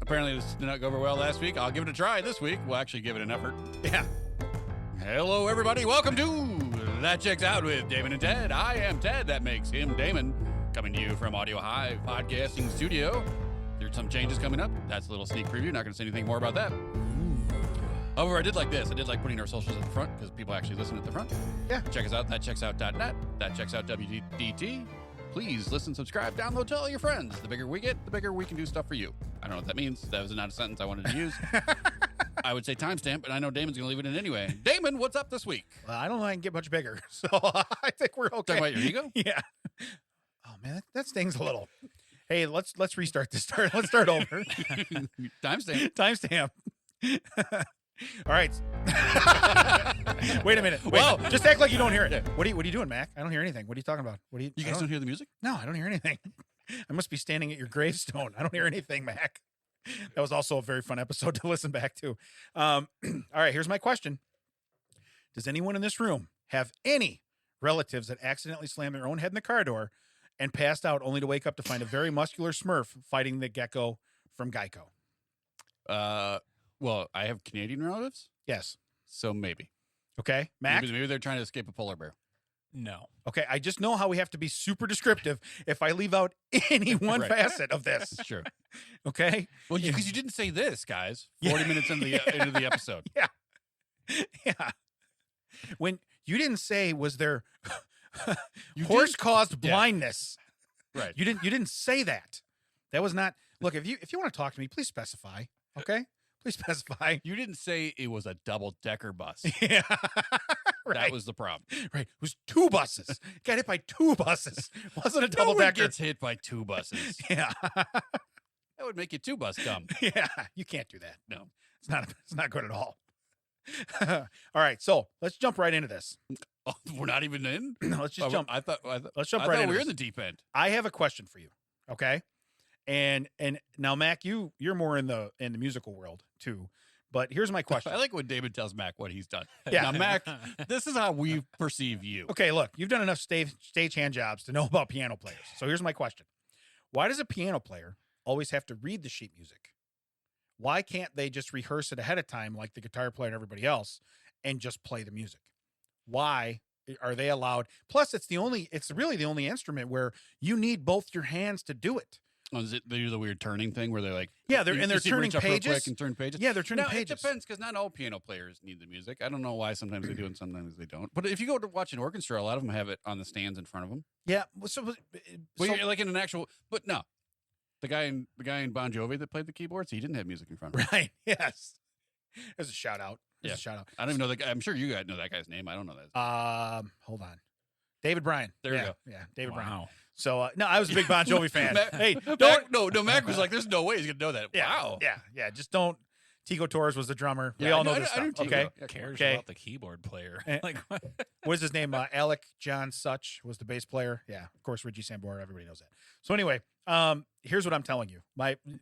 Apparently this did not go over well last week. I'll give it a try this week. We'll actually give it an effort. Yeah. Hello, everybody. Welcome to That Checks Out with Damon and Ted. I am Ted. That makes him Damon. Coming to you from Audiohive Podcasting Studio. There's some changes coming up. That's a little sneak preview. Not going to say anything more about that. However, I did like this. I did like putting our socials at the front because people actually listen at the front. Yeah. Check us out, thatchecksout.net, that checks out WDT. Please listen, subscribe, download, tell all your friends. The bigger we get, the bigger we can do stuff for you. I don't know what that means. That was not a sentence I wanted to use. I would say timestamp, but I know Damon's going to leave it in anyway. Damon, what's up this week? Well, I don't know I can get much bigger, so I think we're okay. Talking about your ego? Yeah. Oh, man, that stings a little. Hey, let's restart this. Let's start over. Timestamp. All right. Wait a minute. Well, just act like you don't hear it. What are you doing, Mac? I don't hear anything. What are you talking about? You guys don't hear the music? No, I don't hear anything. I must be standing at your gravestone. I don't hear anything, Mac. That was also a very fun episode to listen back to. All right, here's my question. Does anyone in this room have any relatives that accidentally slammed their own head in the car door and passed out only to wake up to find a very muscular Smurf fighting the gecko from Geico? Well, I have Canadian relatives, Yes. so maybe. Okay, Mac? Maybe they're trying to escape a polar bear. No. Okay, I just know how we have to be super descriptive if I leave out any one Right. facet of this. Sure. Okay? Well, because you didn't say this, guys. 40 minutes into the episode. Yeah. Yeah. When you didn't say was there horse-caused blindness. Right. You didn't say that. That was not. Look, if you want to talk to me, please specify. Okay? Please specify. You didn't say it was a double-decker bus. Yeah. Right. That was the problem. Right. It was two buses. Got hit by two buses. Wasn't a double No one decker. gets hit by two buses. Yeah. That would make you two bus dumb. Yeah. You can't do that. No. It's not good at all. All right, so let's jump right into this. Oh, we're not even in? Let's just jump. Let's jump I right thought into we were this. in the deep end. I have a question for you. Okay. And now Mac, you're more in the musical world too. But here's my question. I like when David tells Mac what he's done. Yeah. Now, Mac, this is how we perceive you. Okay, look, you've done enough stage hand jobs to know about piano players. So here's my question. Why does a piano player always have to read the sheet music? Why can't they just rehearse it ahead of time like the guitar player and everybody else and just play the music? Why are they allowed? Plus, it's really the only instrument where you need both your hands to do it. Oh, is it they do the weird turning thing where they're like, Yeah, they're you see them turning reach up real pages. quick and turn pages. Yeah, they're turning Now, pages. It depends because not all piano players need the music. I don't know why sometimes they do and sometimes they don't. But if you go to watch an orchestra, a lot of them have it on the stands in front of them. Yeah. Well, you're like in an actual, but no, the guy in Bon Jovi that played the keyboards, he didn't have music in front of him. Right. Yes. There's a shout out. Yeah. A shout out. I don't even know the guy. I'm sure you guys know that guy's name. I don't know that. Hold on. David Bryan. There you go. Yeah, David Bryan. Wow. So no, I was a big Bon Jovi fan. Hey, Mac, no, Mac was like, there's no way he's gonna know that. Yeah, Wow. Yeah. Just don't. Tico Torres was the drummer. We Yeah, all I know know- this I know stuff. Tico. Okay. Yeah, Cares Okay. about the keyboard player. Like, what? What is his name? Alec John Such was the bass player. Yeah, of course, Richie Sambora. Everybody knows that. So anyway, here's what I'm telling you.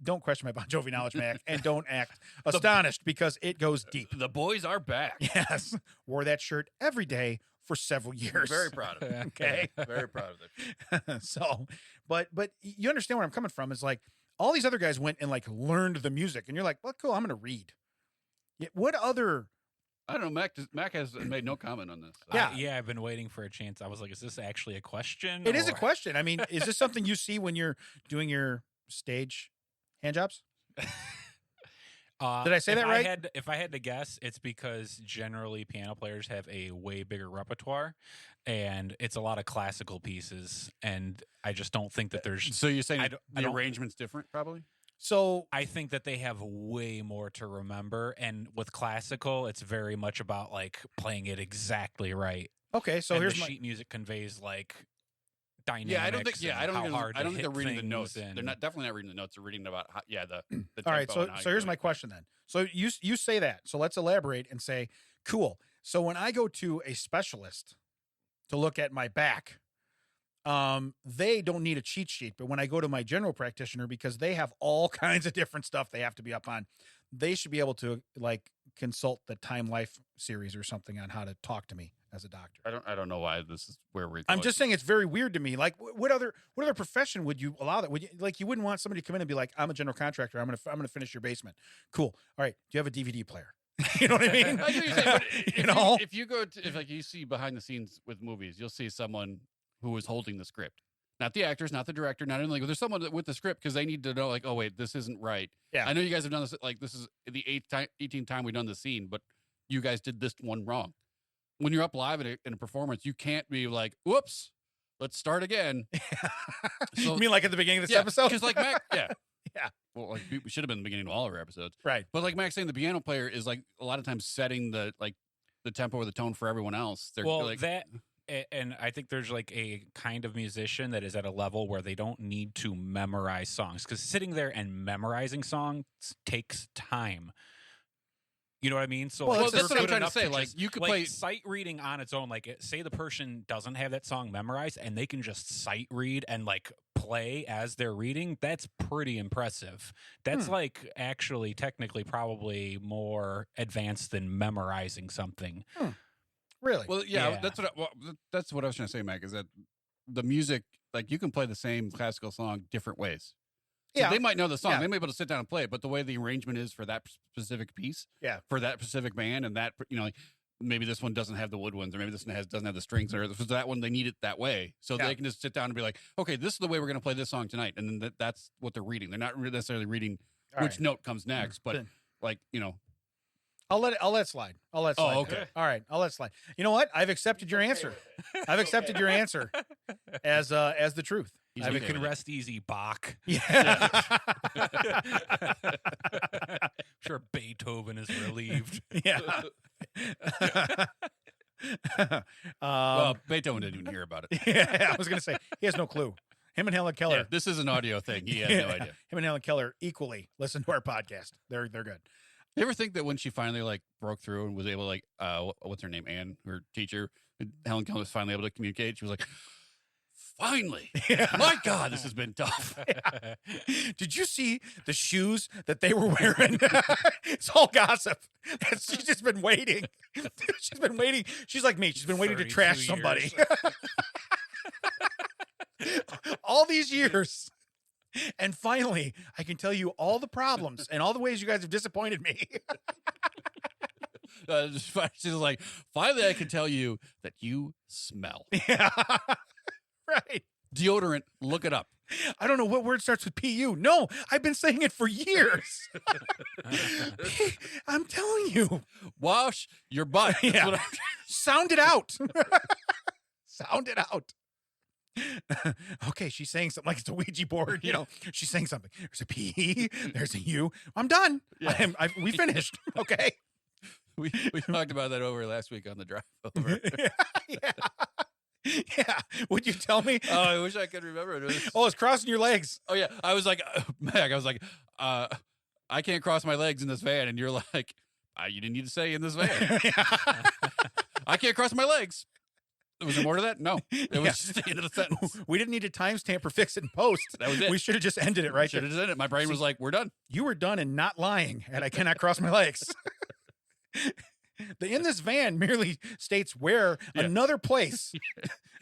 Don't question my Bon Jovi knowledge, Mac, and don't act astonished because it goes deep. The boys are back. Yes, wore that shirt every day for several years. Very proud of it. Okay. Very proud of it. So, but you understand where I'm coming from? Is like all these other guys went and like learned the music, and you're like, well, cool, I'm going to read. Yeah, what other? I don't know. Mac has made no comment on this. Yeah. I've been waiting for a chance. I was like, is this actually a question? It is a or- question. I mean, is this something you see when you're doing your stage hand jobs? Did I say if that right? If I had to guess, it's because generally piano players have a way bigger repertoire, and it's a lot of classical pieces, and I just don't think that there's. So you're saying I the don't- arrangement's different, probably? So I think that they have way more to remember, and with classical, it's very much about like playing it exactly right. okay, so and here's the my sheet music conveys like dynamics. Yeah, I don't think. Yeah, I don't how think. hard I don't to think they're hit reading the things notes. They're and- not definitely not reading the notes. They're reading about the all right. tempo So and how so you're here's doing my it. question then. So you say that. So let's elaborate and say, cool. So when I go to a specialist to look at my back, they don't need a cheat sheet. But when I go to my general practitioner, because they have all kinds of different stuff they have to be up on, they should be able to like consult the Time Life series or something on how to talk to me as a doctor. I don't know why this is where we're going. I'm just saying it's very weird to me. Like, what other profession would you allow that? Would you, like, you wouldn't want somebody to come in and be like, I'm a general contractor. I'm gonna finish your basement. Cool. All right. Do you have a DVD player? You know what I mean? I know what you're saying, but You if you go to, if like you see behind the scenes with movies, you'll see someone who is holding the script. Not the actors, not the director, not anything. There's someone with the script because they need to know, like, oh wait, this isn't right. Yeah. I know you guys have done this. Like, this is the 18th time we've done the scene, but you guys did this one wrong. When you're up live in a performance, you can't be like, whoops, let's start again. So, you mean like at the beginning of this episode? Because like Mac, yeah. Yeah. Well, like we should have been in the beginning of all of our episodes. Right. But like Max saying, the piano player is like a lot of times setting the tempo or the tone for everyone else. They're like that, and I think there's like a kind of musician that is at a level where they don't need to memorize songs, because sitting there and memorizing songs takes time. You know what I mean? So Well, like, that's they're what I'm good trying to enough say. Like, just, you could like, play sight reading on its own. Like, say the person doesn't have that song memorized and they can just sight read and like play as they're reading. That's pretty impressive. That's like actually technically probably more advanced than memorizing something. Really? Well, yeah. That's what I was trying to say, Mac. Is that the music? Like, you can play the same classical song different ways. So yeah. they might know the song. Yeah. They may be able to sit down and play it, but the way the arrangement is for that specific piece, Yeah. for that specific band, and that, you know, like maybe this one doesn't have the woodwinds, or maybe this one doesn't have the strings, or for that one they need it that way, so Yeah. they can just sit down and be like, okay, this is the way we're going to play this song tonight, and then that's what they're reading. They're not necessarily reading All which right. note comes next, but Then like, you know. I'll let it slide. I'll let it slide. Oh, okay. All right. I'll let it slide. You know what? I've accepted your answer. I've accepted your answer as the truth. He's You okay can with it. rest easy, Bach. Yeah. Sure, Beethoven is relieved. Yeah. Well, Beethoven didn't even hear about it. Yeah, I was going to say, he has no clue. Him and Helen Keller. Yeah, this is an audio thing. He has no idea. Him and Helen Keller equally listen to our podcast. They're good. You ever think that when she finally like broke through and was able to like, what's her name? Anne, her teacher, Helen Keller was finally able to communicate. She was like, finally, my God, this has been tough. Yeah. Did you see the shoes that they were wearing? It's all gossip. She's just been waiting. She's been waiting. She's like me. She's been waiting to 32 trash somebody. All these years. And finally, I can tell you all the problems and all the ways you guys have disappointed me. She's like, finally, I can tell you that you smell. Yeah. Right. Deodorant, look it up. I don't know what word starts with PU. No, I've been saying it for years. I'm telling you. Wash your butt. That's Yeah. what Sound it out. Sound it out. Okay, she's saying something like it's a Ouija board. You know, she's saying something. There's a P. There's a U. I'm done. Yeah. We finished. Okay. we talked about that over last week on the drive over. Yeah. Yeah. Would you tell me? Oh, I wish I could remember it. Oh, it's crossing your legs. Oh yeah, I was like, Mac, I was like, I can't cross my legs in this van, and you're like, you didn't need to say in this van. I can't cross my legs. Was there more to that? No, it was just the end of the sentence. We didn't need to timestamp or fix it in post. That was it. We should have just ended it right Should there. have done it. My brain was like, we're done. You were done and not lying, and I cannot cross my legs. The in this van merely states where another place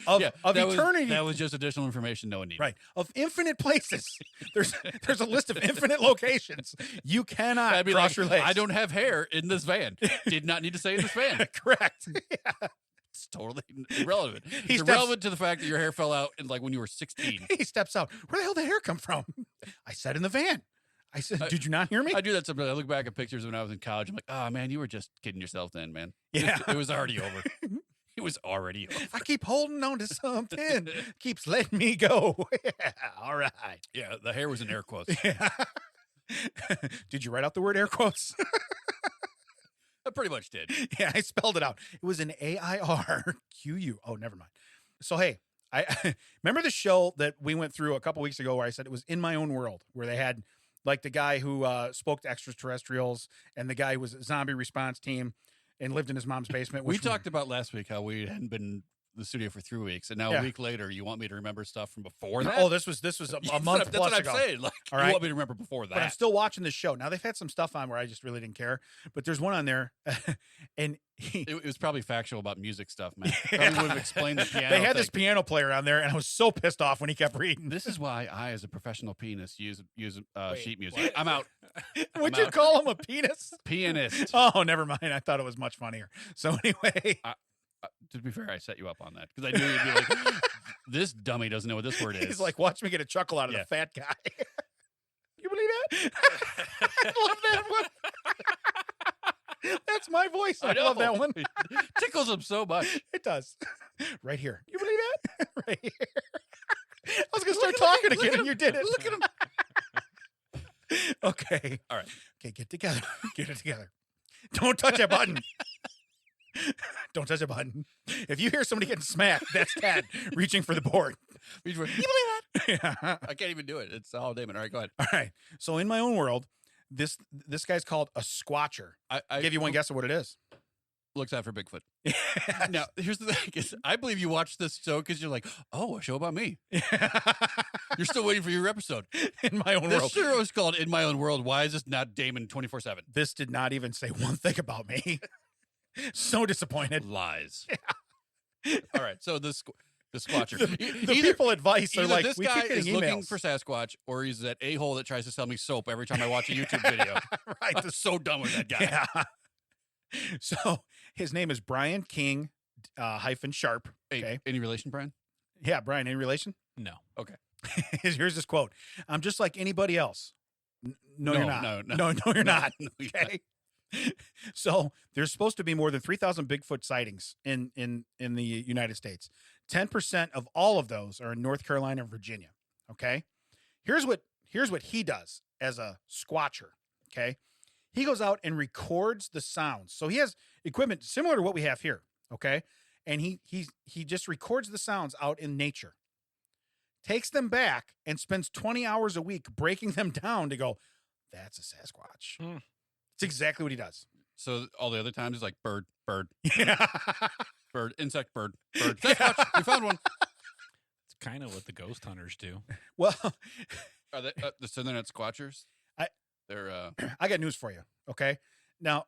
of eternity. That was just additional information no one needed. Right. Of infinite places. There's a list of infinite locations. You cannot I'd be cross like, your legs. I don't have hair in this van. Did not need to say in this van. Correct. Yeah. It's totally irrelevant. He It's steps- irrelevant to the fact that your hair fell out in like when you were 16. He steps out. Where the hell did the hair come from? I said in the van. I said, did you not hear me? I do that sometimes. I look back at pictures when I was in college. I'm like, oh man, you were just kidding yourself then, man. Yeah. It was already over. It was already over. I keep holding on to something. Keeps letting me go. Yeah. All right. Yeah, the hair was in air quotes. Yeah. Did you write out the word air quotes? I pretty much did. Yeah, I spelled it out. It was an AIRQU. Oh, never mind. So, hey, I remember the show that we went through a couple weeks ago where I said it was In My Own World, where they had like the guy who spoke to extraterrestrials and the guy who was a zombie response team and lived in his mom's basement. We which talked about last week how we hadn't been the studio for 3 weeks, and now Yeah. a week later, you want me to remember stuff from before that? Oh, this was a month That's plus what I'm ago. saying. Like, All you right. want me to remember before that? But I'm still watching this show. Now they've had some stuff on where I just really didn't care. But there's one on there, and It was probably factual about music stuff, man. Probably would have explained the piano. they had this thing. piano player on there, and I was so pissed off when he kept reading. This is why I, as a professional pianist, use Wait, sheet music. what? I'm out. Would I'm you out. call him a penis? Pianist. Oh, never mind. I thought it was much funnier. So anyway, To be fair, I set you up on that because I knew you'd be like, this dummy doesn't know what this word is. he's like, watch me get a chuckle out of Yeah. the fat guy. You believe that? I love that one. That's my voice. I love that one. It tickles him so much. It does. Right here. You believe that? Right here. I was going to start Look at talking him. Look again at and you did it. Look at him. Okay. All right. Okay, get together. Get it together. Don't touch that button. Don't touch a button. If you hear somebody getting smacked, that's Ted reaching for the board. You believe that? Yeah. I can't even do it. It's all Damon. All right, go ahead. All right. So in my own world, this guy's called a squatcher. I Give you one guess of what it is. looks out for Bigfoot. Now, here's the thing: is I believe you watched this show because you're like, oh, a show about me. You're still waiting for your episode. In my own This world. show is called "In My Own World." Why is this not Damon 24/7? This did not even say one thing about me. So disappointed. Lies. All right, so the Squatcher. The people at Vice are Either like, this we guy keep is getting looking emails. for Sasquatch, or he's that a-hole that tries to sell me soap every time I watch a YouTube video. Right. I'm so done with that guy. Yeah. So his name is Brian King hyphen Sharp. Hey, Okay. any relation, Brian? Yeah, Brian, any relation? No. Here's this quote. I'm just like anybody else. No, you're not. No, you're not. No, you're not. Okay. So there's supposed to be more than 3,000 Bigfoot sightings in the United States. 10% of all of those are in North Carolina and Virginia. Okay. Here's what he does as a squatcher. Okay. He goes out and records the sounds. So he has equipment similar to what we have here. Okay. And he just records the sounds out in nature, takes them back, and spends 20 hours a week breaking them down to go, that's a Sasquatch. Hmm. It's exactly what he does. So all the other times it's like bird, Yeah. bird, insect, bird. Sasquatch, you found one. It's kind of what the ghost hunters do. Well, Are they, so they're not Squatchers? They're I got news for you. Okay. Now,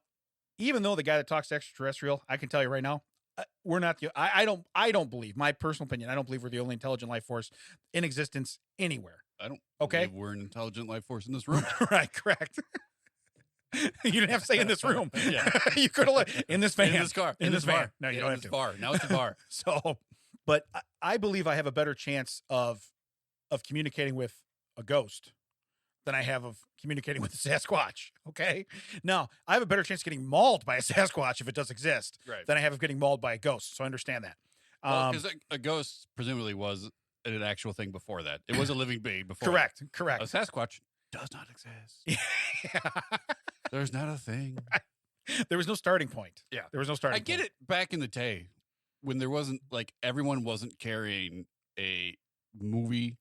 even though the guy that talks extraterrestrial, I can tell you right now, we're not the. I don't believe, my personal opinion, I don't believe we're the only intelligent life force in existence anywhere. I don't. Okay. believe we're an intelligent life force in this room. Right. Correct. You didn't have to say in this room. Yeah. You could have in this van. In this car. In this van. bar. No, you Yeah, don't in have this to. bar. Now it's a bar. So, but I believe I have a better chance of communicating with a ghost than I have of communicating with a Sasquatch. Okay. Now, I have a better chance of getting mauled by a Sasquatch if it does exist Right. than I have of getting mauled by a ghost. So I understand that. Because a ghost presumably was an actual thing before that. It was a living being before. Correct. that. Correct. A Sasquatch does not exist. There's not a thing. There was no starting point. Yeah. There was no starting I get point. it back in the day when there wasn't like everyone wasn't carrying a movie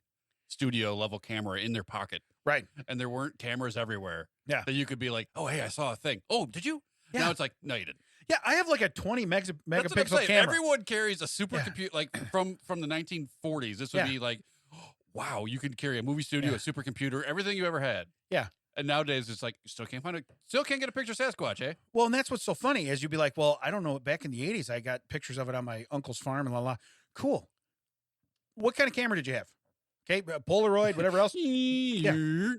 studio level camera in their pocket. Right. And there weren't cameras everywhere. Yeah. That you could be like, oh, hey, I saw a thing. Oh, did you? Yeah. Now it's like, no, you didn't. Yeah. I have like a 20 That's what I'm megapixel saying. camera. Everyone carries a super Yeah. computer, like from the 1940s. This would Yeah. be like, wow, you can carry a movie studio, Yeah. a supercomputer, everything you ever had. Yeah. And nowadays it's like, you still can't get a picture of Sasquatch, eh? Well, and that's what's so funny is you'd be like, well, I don't know. Back in the 80s, I got pictures of it on my uncle's farm and la la. Cool. What kind of camera did you have? Okay. Polaroid, whatever else. You're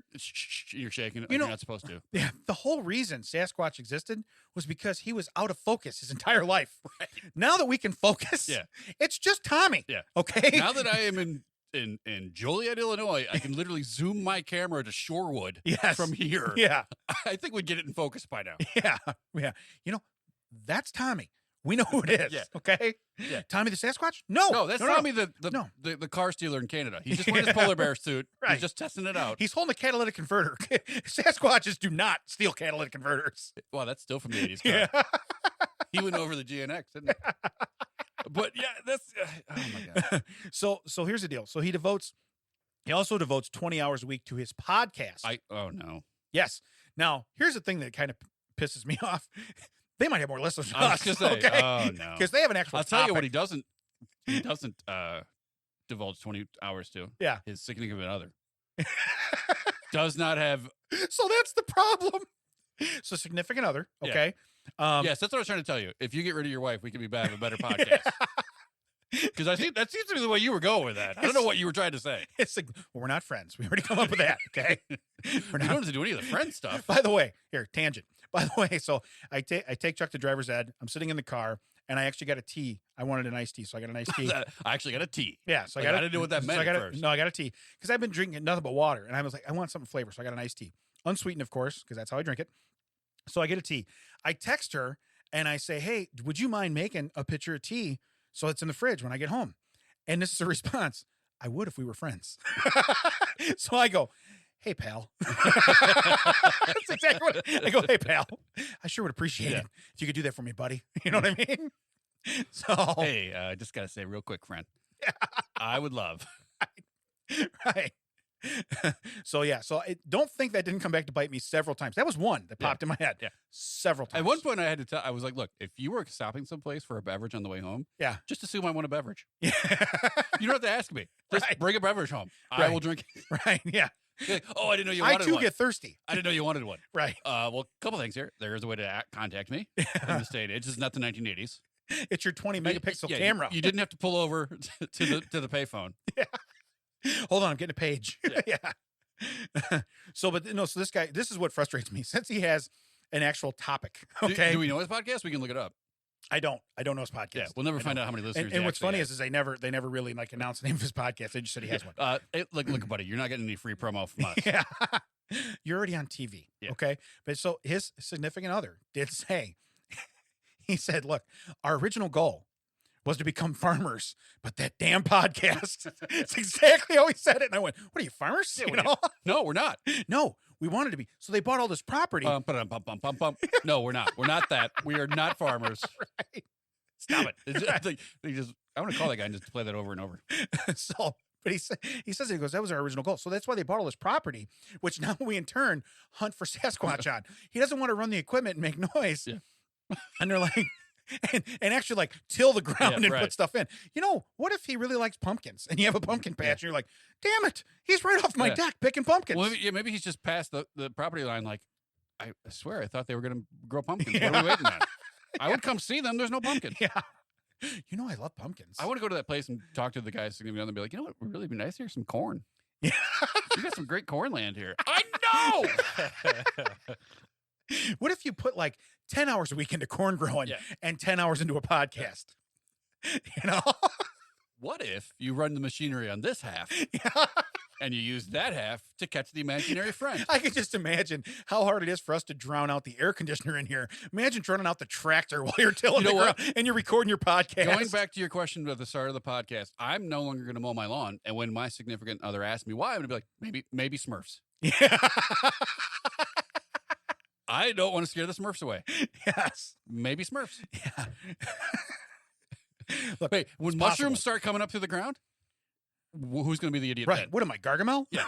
shaking it like You know- you're not supposed to. Yeah. The whole reason Sasquatch existed was because he was out of focus his entire life. Right. Now that we can focus, Yeah. it's just Tommy. Yeah. Okay. Now that I am in Joliet, Illinois, I can literally zoom my camera to Shorewood Yes. from here. Yeah. I think we'd get it in focus by now. Yeah. Yeah. You know, that's Tommy. We know who it is. Yeah. Okay. Yeah. Tommy the Sasquatch? No. No, that's no. Tommy the No. car stealer in Canada. He just wearing his polar bear suit. Right. He's just testing it out. He's holding a catalytic converter. Sasquatches do not steal catalytic converters. Wow, that's still from the 80s car. Yeah. He went over the GNX, didn't he? But yeah, that's oh my god. So here's the deal. So he also devotes 20 hours a week to his podcast. Oh no. Yes. Now, here's the thing that kind of pisses me off. They might have more listeners than I was us. gonna say, okay? oh no. Because they have an actual I'll tell you what topic. he doesn't he doesn't divulge 20 hours to. Yeah. His significant other does not have. So that's the problem. So significant other, okay? Yes, that's what I was trying to tell you. If you get rid of your wife, we can have a better podcast. Because I think that seems to be the way you were going with that. I don't know what you were trying to say. It's like, well, we're not friends. We already come up with that, okay? We're not to do any of the friend stuff. By the way, here, tangent. By the way, so I take Chuck to driver's ed. I'm sitting in the car, and I actually got a tea. I wanted an iced tea, so I got an iced tea. I actually got a tea. Yeah, so I didn't know what that meant at first. No, I got a tea because I've been drinking nothing but water, and I was like, I want something flavor, so I got an iced tea, unsweetened, of course, because that's how I drink it. So I get a tea. I text her and I say, hey, would you mind making a pitcher of tea so it's in the fridge when I get home? And this is a response. I would if we were friends. So I go, hey, pal. That's exactly what I go, hey, pal. I sure would appreciate it if you could do that for me, buddy. You know what I mean? So hey, I just got to say real quick, friend. I would love. Right. So I don't think that didn't come back to bite me several times. That was one that popped in my head. Yeah. Several times. At one point I had to tell, I was like, look, if you were stopping someplace for a beverage on the way home, just assume I want a beverage. Yeah. You don't have to ask me. Just bring a beverage home. I will drink it. Right. Yeah. Like, oh, I didn't know you wanted one. I too get thirsty. I didn't know you wanted one. Right. Well, a couple things here. There is a way to contact me in the state. It's just not the 1980s. It's your 20 megapixel camera. You didn't have to pull over to the payphone. Yeah. Hold on, I'm getting a page. Yeah. So this guy, this is what frustrates me. Since he has an actual topic. Okay. Do we know his podcast? We can look it up. I don't know his podcast. Yeah, we'll never find out how many listeners. And what's funny is they never really like announced the name of his podcast. They just said he has one. Look, buddy, you're not getting any free promo from us. Yeah. You're already on TV. Yeah. Okay. But so his significant other did say, he said, look, our original goal was to become farmers, but that damn podcast. It's exactly how he said it. And I went, what are you, farmers? Yeah, no, we're not. No, we wanted to be. So they bought all this property. No, we're not. We're not that. We are not farmers. Right. Stop it. I want to call that guy and just play that over and over. But he says, he goes, that was our original goal. So that's why they bought all this property, which now we in turn hunt for Sasquatch on. He doesn't want to run the equipment and make noise. Yeah. And they're like, and actually like till the ground and put stuff in. You know, what if he really likes pumpkins and you have a pumpkin patch and you're like, damn it, he's right off my deck picking pumpkins. Well, maybe he's just past the property line. Like, I swear, I thought they were going to grow pumpkins. What are we waiting on? I would come see them. There's no pumpkin. Yeah. You know, I love pumpkins. I want to go to that place and talk to the guys significant other and be like, you know what would really be nice here? Some corn. Yeah. You got some great corn land here. I know. What if you put like 10 hours a week into corn growing and 10 hours into a podcast? You know? What if you run the machinery on this half and you use that half to catch the imaginary friend? I can just imagine how hard it is for us to drown out the air conditioner in here. Imagine drowning out the tractor while you're tilling the ground and you're recording your podcast. Going back to your question at the start of the podcast, I'm no longer going to mow my lawn. And when my significant other asks me why, I'm going to be like, maybe Smurfs. Yeah. I don't want to scare the Smurfs away. Yes. Maybe Smurfs. Yeah. Look, wait, when mushrooms start coming up through the ground, who's going to be the idiot? Right. Then? What am I, Gargamel? Yeah.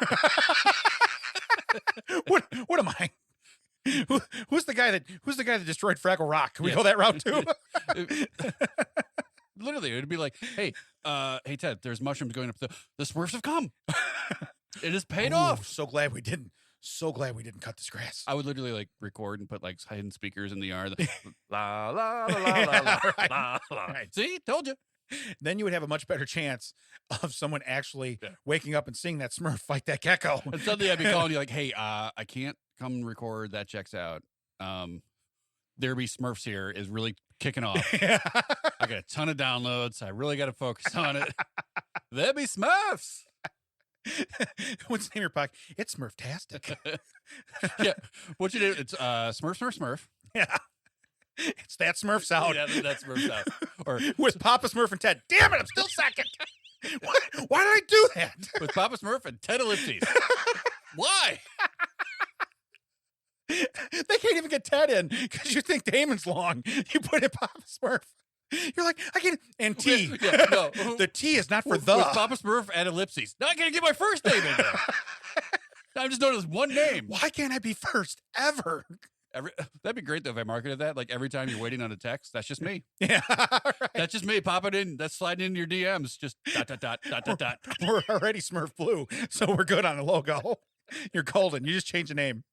What am I? Who's the guy that destroyed Fraggle Rock? Can we go that route too? Literally, it'd be like, hey Ted, there's mushrooms going up. The Smurfs have come. It is paid off. So glad we didn't cut this grass. I would literally like record and put like hidden speakers in the yard. La la la la la la la. Right. See, told you. Then you would have a much better chance of someone actually waking up and seeing that Smurf fight that gecko. And suddenly I'd be calling you like, hey, I can't come record. That checks out. There Be Smurfs here is really kicking off. I got a ton of downloads. I really got to focus on it. There Be Smurfs. What's the name of your podcast? It's Smurftastic. Yeah. What you do? It's Smurf. Yeah. It's That Smurf's Out. Yeah, that Smurf's Out. Or with Papa Smurf and Ted. Damn it, I'm still second. Why did I do that? With Papa Smurf and Ted Ellipses. Why? They can't even get Ted in because you think Damon's long. You put in Papa Smurf. You're like, I can't. And T. Yeah, no. The T is not for with Papa Smurf and Ellipses. Now I can't get my first name in there. I'm just known as one name. Why can't I be first ever? That'd be great though if I marketed that. Like every time you're waiting on a text, that's just me. Yeah, right. That's just me popping in. That's sliding into your DMs. Just ... We're already Smurf Blue, so we're good on the logo. You're golden. You just change the name.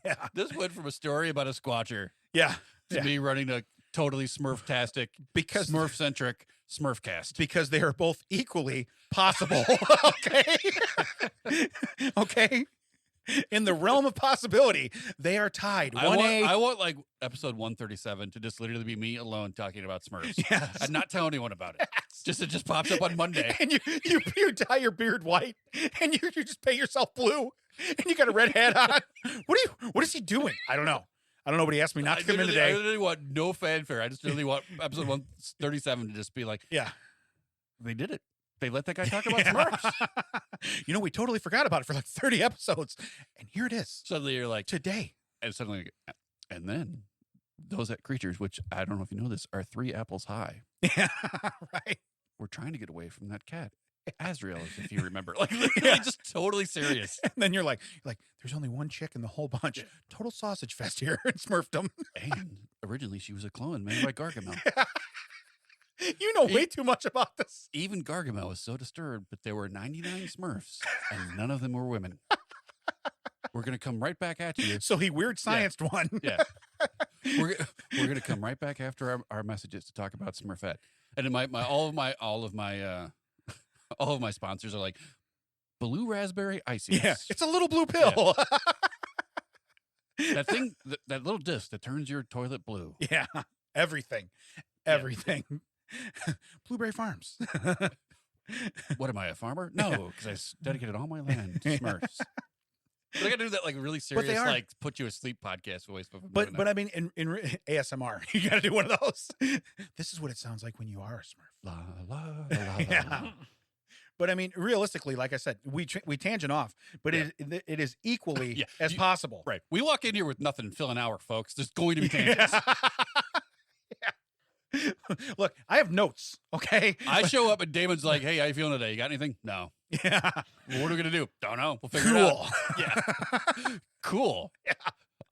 Yeah. This went from a story about a Squatcher Yeah. to me running a totally Smurf-tastic, Because Smurf-centric Smurfcast. because they are both equally possible. Okay. Okay. In the realm of possibility, they are tied. I want like episode 137 to just literally be me alone talking about Smurfs. Yes. And not tell anyone about it. Just it just pops up on Monday. And you dye your beard white, and you just paint yourself blue, and you got a red hat on. What is he doing? I don't know. But he asked me not to come in I today. literally want no fanfare. I just really want episode 137 to just be like, Yeah. they did it. They let that guy talk about Yeah. Smurfs. We totally forgot about it for like 30 episodes. And here it is. Suddenly you're like, Today. and suddenly, and then those creatures, which I don't know if you know this, are 3 apples high. Yeah. Right. We're trying to get away from that cat. Azrael, if you remember. Like, literally just totally serious. And then you're like, there's only one chick in the whole bunch. Total sausage fest here in Smurfdom. And originally she was a clone made by Gargamel. You know way too much about this. Even Gargamel was so disturbed, but there were 99 Smurfs, and none of them were women. We're going to come right back at you. So he weird scienced one. Yeah. We're going to come right back after our messages to talk about Smurfette. And in all of my sponsors are like blue raspberry ices. Yeah. It's a little blue pill. That thing, that little disc that turns your toilet blue. Yeah. Everything. Blueberry Farms. What am I, a farmer? No, because I dedicated all my land to Smurfs. But I got to do that like really serious, like put you asleep podcast voice. But I mean, in ASMR, you got to do one of those. This is what it sounds like when you are a Smurf. La la la la. Yeah. But I mean, realistically, like I said, we tangent off, but it is equally as possible. Right. We walk in here with nothing, fill an hour, folks. There's going to be tangents. Look, I have notes. Okay. I show up and Damon's like, "Hey, how you feeling today? You got anything?" No. Yeah. Well, what are we gonna do? Don't know. We'll figure it out. Yeah. Cool. Yeah.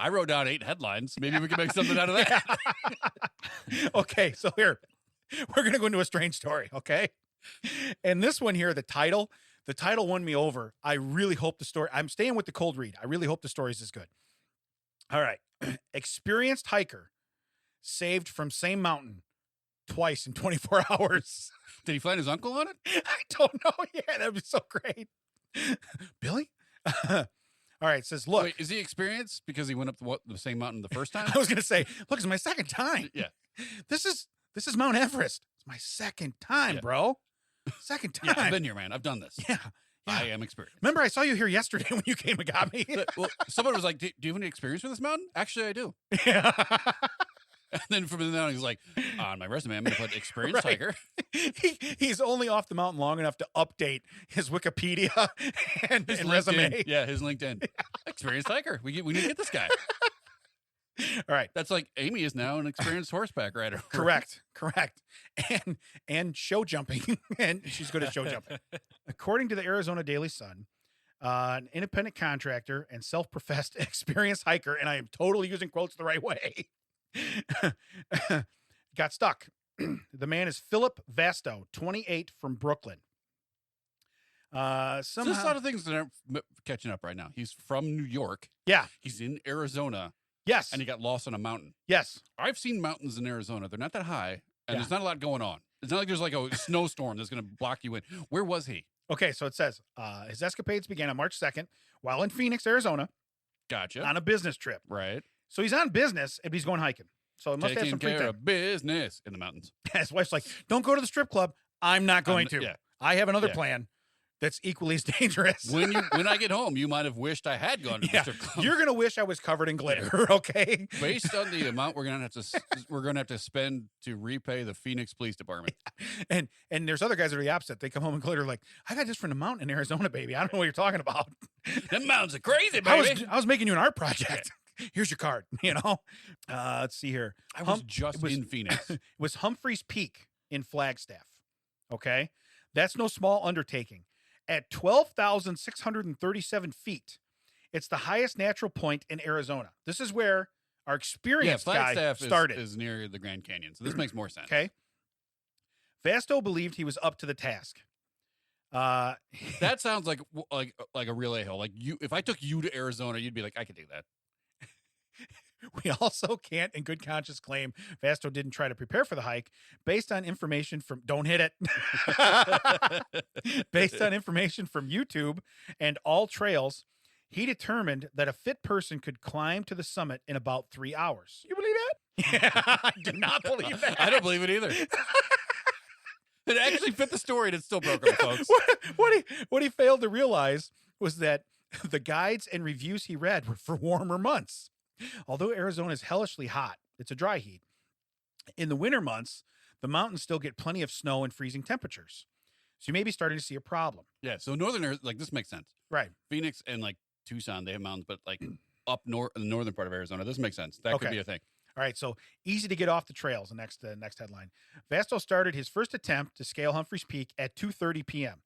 I wrote down 8 headlines. Maybe we can make something out of that. Okay, so here we're gonna go into a strange story. Okay, and this one here, the title won me over. I really hope the story. I'm staying with the cold read. I really hope the story's as good. All right, experienced hiker saved from same mountain twice in 24 hours. Did he find his uncle on it? I don't know. Yeah, that'd be so great. Billy? All right, it says, look. Wait, is he experienced because he went up the same mountain the first time? I was going to say, look, it's my second time. Yeah. This is Mount Everest. It's my second time, bro. Second time. Yeah, I've been here, man. I've done this. Yeah. I am experienced. Remember, I saw you here yesterday when you came and got me. Well, someone was like, do you have any experience with this mountain? Actually, I do. Yeah. And then from then on, he's like, on my resume, I'm going to put experienced hiker. He's only off the mountain long enough to update his Wikipedia and His resume. Yeah, his LinkedIn. Experienced hiker. We need to get this guy. All right. That's like Amy is now an experienced horseback rider. Correct. And show jumping. And she's good at show jumping. According to the Arizona Daily Sun, an independent contractor and self-professed experienced hiker, and I am totally using quotes the right way, got stuck. The man is Philip Vasto, 28, from Brooklyn. So there's a lot of things that aren't catching up right now. He's from New York. Yeah. He's in Arizona. Yes. And he got lost on a mountain. Yes. I've seen mountains in Arizona. They're not that high, and there's not a lot going on. It's not like there's like a snowstorm that's going to block you in. Where was he? Okay, so it says his escapades began on March 2nd while in Phoenix, Arizona. Gotcha. On a business trip. Right. So he's on business and he's going hiking. So it must have some free care time. of business in the mountains. His wife's like, don't go to the strip club. I'm not going to. Yeah. I have another plan that's equally as dangerous. When I get home, you might have wished I had gone to the strip club. You're going to wish I was covered in glitter, okay? Based on the amount we're going to have to spend to repay the Phoenix Police Department. And there's other guys that are the opposite. They come home and glitter like, I got this from the mountain in Arizona, baby. I don't know what you're talking about. Them mountains are crazy, baby. I was making you an art project. Here's your card, let's see here. I was in Phoenix. It was Humphreys Peak in Flagstaff. Okay. That's no small undertaking. At 12,637 feet, It's the highest natural point in Arizona. This is where our experienced guy Flagstaff started. is near the Grand Canyon, so this makes more sense. Okay. Vasto believed he was up to the task. That sounds like a real a-hole. Like if I took you to Arizona, you'd be like, I could do that. We also can't in good conscience claim Vasto didn't try to prepare for the hike based on information from don't hit it. Based on information from YouTube and all trails, he determined that a fit person could climb to the summit in about 3 hours. You believe that? Yeah, I do not believe that. I don't believe it either. It actually fit the story, and it's still broken, folks. What he failed to realize was that the guides and reviews he read were for warmer months. Although Arizona is hellishly hot, it's a dry heat. In the winter months, the mountains still get plenty of snow and freezing temperatures. So you may be starting to see a problem. Yeah, so this makes sense. Right. Phoenix and Tucson, they have mountains, but up north in the northern part of Arizona, this makes sense. That could be a thing. All right, so easy to get off the trails. The next headline. Vasto started his first attempt to scale Humphreys Peak at 2:30 p.m.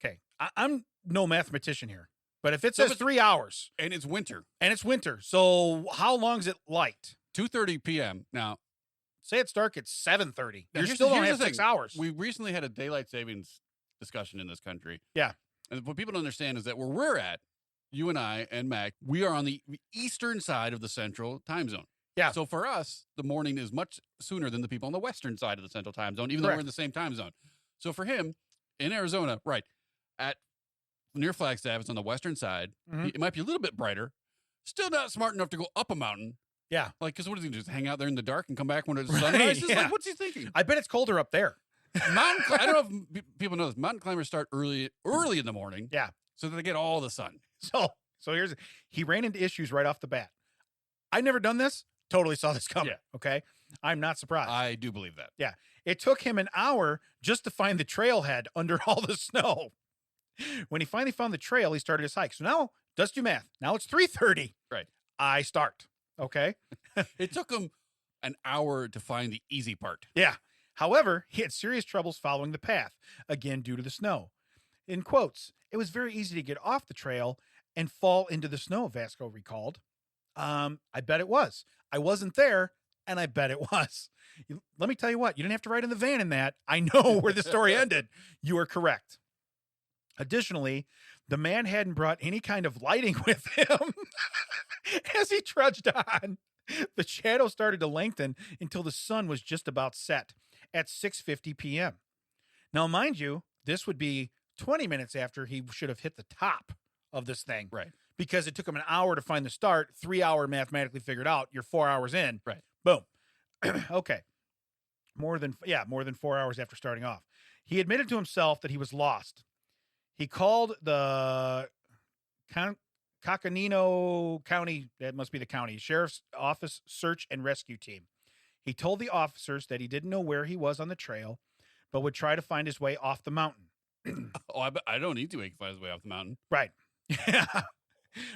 Okay, I'm no mathematician here, but if it says 3 hours and it's winter, so how long is it light? 2:30 p.m. Now, say it's dark at 7:30. You here's still don't the have thing. 6 hours. We recently had a daylight savings discussion in this country. Yeah, and what people don't understand is that where we're at, you and I and Mac, we are on the eastern side of the central time zone. Yeah. So for us, the morning is much sooner than the people on the western side of the central time zone, even though we're in the same time zone. So for him, in Arizona, right, at near Flagstaff, it's on the western side. Mm-hmm. It might be a little bit brighter. Still not smart enough to go up a mountain. Yeah. Because what does he do? Just hang out there in the dark and come back when it's sunrise? Yeah. What's he thinking? I bet it's colder up there. I don't know if people know this. Mountain climbers start early in the morning. Yeah. So that they get all the sun. So he ran into issues right off the bat. I've never done this. Totally saw this coming. Yeah. Okay. I'm not surprised. I do believe that. Yeah. It took him an hour just to find the trailhead under all the snow. When he finally found the trail, he started his hike. So now, let's do math. Now it's 3:30. Right. I start. Okay. It took him an hour to find the easy part. Yeah. However, he had serious troubles following the path, again due to the snow. In quotes, it was very easy to get off the trail and fall into the snow, Vasco recalled. I bet it was. I wasn't there, and I bet it was. Let me tell you what, you didn't have to ride in the van in that. I know where the story ended. You are correct. Additionally, the man hadn't brought any kind of lighting with him. As he trudged on, the shadow started to lengthen until the sun was just about set at 6:50 p.m. Now, mind you, this would be 20 minutes after he should have hit the top of this thing. Right. Because it took him an hour to find the start, 3 hour mathematically figured out. You're 4 hours in. Right. Boom. Okay. More than 4 hours after starting off. He admitted to himself that he was lost. He called the Coconino County, that must be the county, Sheriff's Office search and rescue team. He told the officers that he didn't know where he was on the trail, but would try to find his way off the mountain. I don't need to find his way off the mountain. Right. Yeah.